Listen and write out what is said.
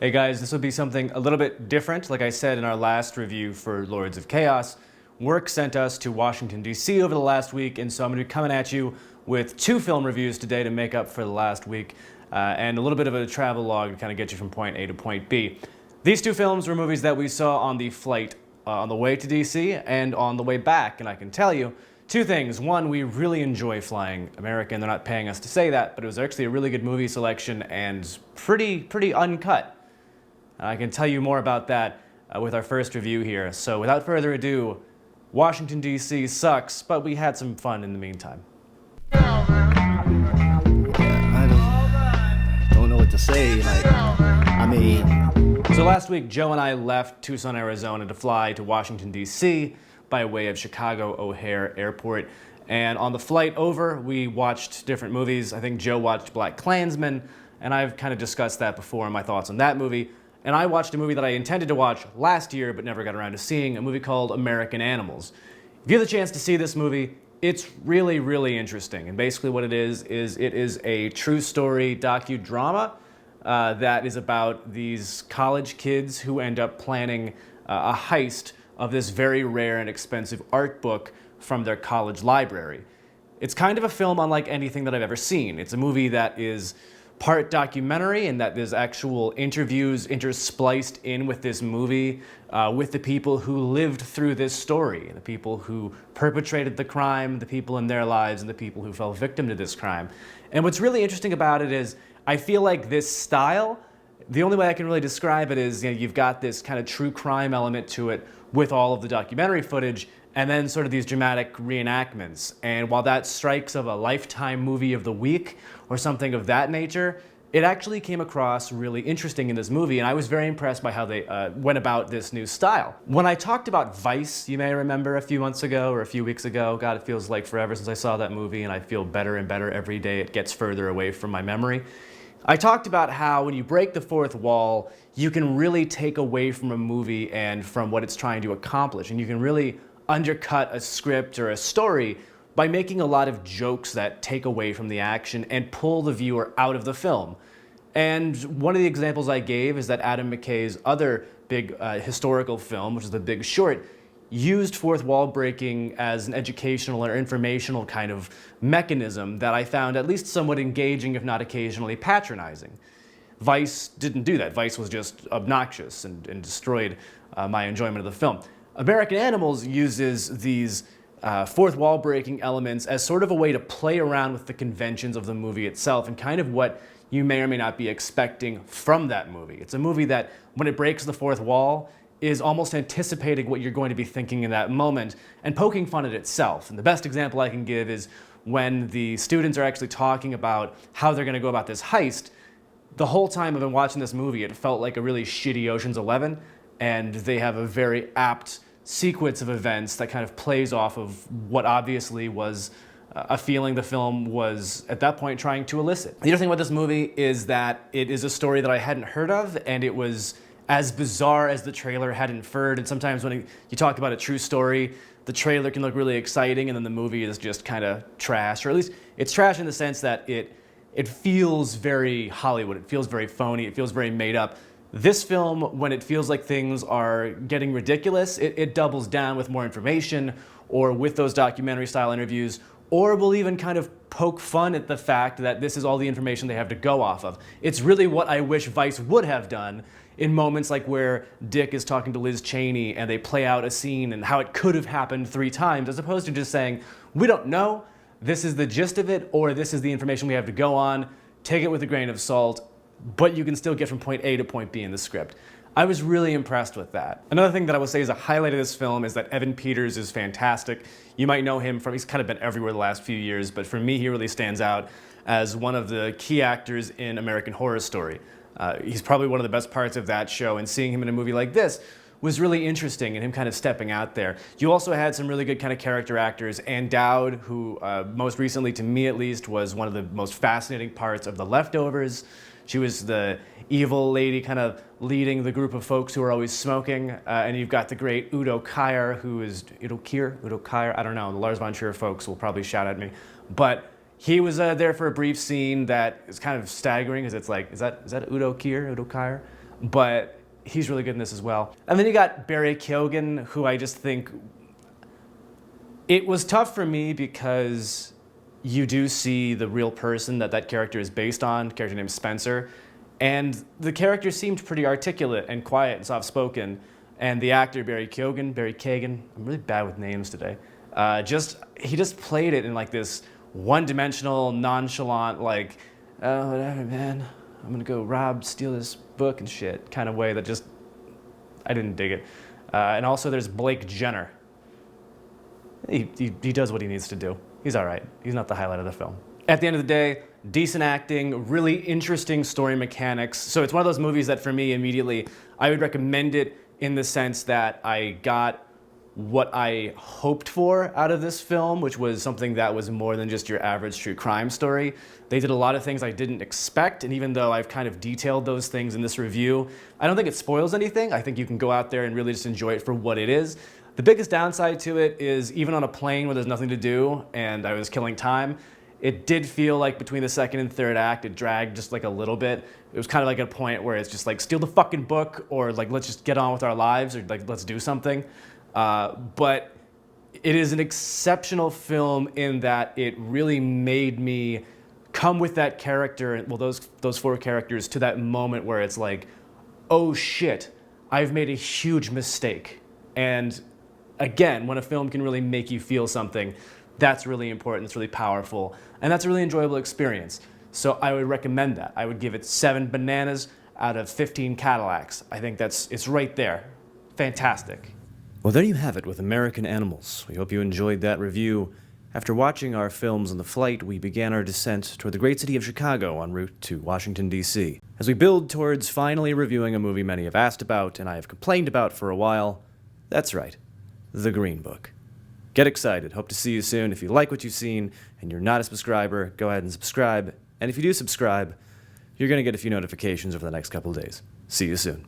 Hey guys, this will be something a little bit different. Like I said in our last review for Lords of Chaos, work sent us to Washington, D.C. over the last week, and so I'm going to be coming at you with 2 film reviews today to make up for the last week, and a little bit of a travel log to kind of get you from point A to point B. These 2 films were movies that we saw on the flight on the way to D.C. and on the way back, and I can tell you 2 things. One, we really enjoy flying American. They're not paying us to say that, but it was actually a really good movie selection and pretty uncut. I can tell you more about that with our first review here. So without further ado, Washington, D.C. sucks, but we had some fun in the meantime. I don't know what to say. So last week, Joe and I left Tucson, Arizona to fly to Washington, D.C. by way of Chicago O'Hare Airport. And on the flight over, we watched different movies. I think Joe watched BlacKkKlansman, and I've kind of discussed that before and my thoughts on that movie. And I watched a movie that I intended to watch last year but never got around to seeing, a movie called American Animals. If you have the chance to see this movie, it's really interesting. And basically what it is a true story docudrama that is about these college kids who end up planning a heist of this very rare and expensive art book from their college library. It's kind of a film unlike anything that I've ever seen. It's a movie that is part documentary and that there's actual interviews interspliced in with this movie with the people who lived through this story, the people who perpetrated the crime, the people in their lives, and the people who fell victim to this crime. And what's really interesting about it is I feel like this style, the only way I can really describe it is, you've got this kind of true crime element to it with all of the documentary footage, and then sort of these dramatic reenactments. And while that strikes of a Lifetime movie of the week or something of that nature, it actually came across really interesting in this movie, and I was very impressed by how they went about this new style. When I talked about Vice, you may remember a few months ago or a few weeks ago, God, it feels like forever since I saw that movie, and I feel better and better every day it gets further away from my memory. I talked about how when you break the fourth wall, you can really take away from a movie and from what it's trying to accomplish, and you can really undercut a script or a story by making a lot of jokes that take away from the action and pull the viewer out of the film. And one of the examples I gave is that Adam McKay's other big historical film, which is The Big Short, used fourth wall breaking as an educational or informational kind of mechanism that I found at least somewhat engaging, if not occasionally patronizing. Vice didn't do that. Vice was just obnoxious and destroyed my enjoyment of the film. American Animals uses these fourth wall breaking elements as sort of a way to play around with the conventions of the movie itself and kind of what you may or may not be expecting from that movie. It's a movie that, when it breaks the fourth wall, is almost anticipating what you're going to be thinking in that moment and poking fun at itself. And the best example I can give is when the students are actually talking about how they're going to go about this heist. The whole time I've been watching this movie, it felt like a really shitty Ocean's 11, and they have a very apt sequence of events that kind of plays off of what obviously was a feeling the film was at that point trying to elicit. The other thing about this movie is that it is a story that I hadn't heard of, and it was as bizarre as the trailer had inferred. And sometimes when you talk about a true story, the trailer can look really exciting and then the movie is just kind of trash, or at least it's trash in the sense that it feels very Hollywood, it feels very phony, it feels very made up. This film, when it feels like things are getting ridiculous, it doubles down with more information or with those documentary style interviews, or will even kind of poke fun at the fact that this is all the information they have to go off of. It's really what I wish Vice would have done in moments like where Dick is talking to Liz Cheney and they play out a scene and how it could have happened 3 times, as opposed to just saying, we don't know, this is the gist of it, or this is the information we have to go on, take it with a grain of salt, but you can still get from point A to point B in the script. I was really impressed with that. Another thing that I will say is a highlight of this film is that Evan Peters is fantastic. You might know him from, he's kind of been everywhere the last few years, but for me he really stands out as one of the key actors in American Horror Story. He's probably one of the best parts of that show, and seeing him in a movie like this was really interesting, and him kind of stepping out there. You also had some really good kind of character actors. Ann Dowd, who most recently, to me at least, was one of the most fascinating parts of The Leftovers. She was the evil lady kind of leading the group of folks who are always smoking. And you've got the great Udo Kier, who is, Udo Kier, I don't know, the Lars von Trier folks will probably shout at me. But he was there for a brief scene that is kind of staggering, because it's like, is that Udo Kier? but he's really good in this as well. And then you got Barry Keoghan, who I just think, it was tough for me because you do see the real person that character is based on, a character named Spencer, and the character seemed pretty articulate and quiet and soft-spoken, and the actor Barry Keoghan, I'm really bad with names today, he just played it in like this one-dimensional, nonchalant, like, oh, whatever, man, I'm gonna go steal this book and shit kind of way that just, I didn't dig it. And also there's Blake Jenner. He does what he needs to do. He's all right. He's not the highlight of the film. At the end of the day, decent acting, really interesting story mechanics. So it's one of those movies that for me immediately, I would recommend it in the sense that I got what I hoped for out of this film, which was something that was more than just your average true crime story. They did a lot of things I didn't expect, and even though I've kind of detailed those things in this review, I don't think it spoils anything. I think you can go out there and really just enjoy it for what it is. The biggest downside to it is even on a plane where there's nothing to do and I was killing time, it did feel like between the second and third act, it dragged just like a little bit. It was kind of like a point where it's just like, steal the fucking book, or like, let's just get on with our lives, or like, let's do something. But it is an exceptional film in that it really made me come with that character, well, those four characters, to that moment where it's like, oh shit, I've made a huge mistake. And again, when a film can really make you feel something, that's really important, it's really powerful, and that's a really enjoyable experience. So I would recommend that. I would give it 7 bananas out of 15 Cadillacs. I think it's right there. Fantastic. Well, there you have it with American Animals. We hope you enjoyed that review. After watching our films on the flight, we began our descent toward the great city of Chicago en route to Washington, D.C. As we build towards finally reviewing a movie many have asked about and I have complained about for a while, that's right, The Green Book. Get excited. Hope to see you soon. If you like what you've seen and you're not a subscriber, go ahead and subscribe. And if you do subscribe, you're going to get a few notifications over the next couple of days. See you soon.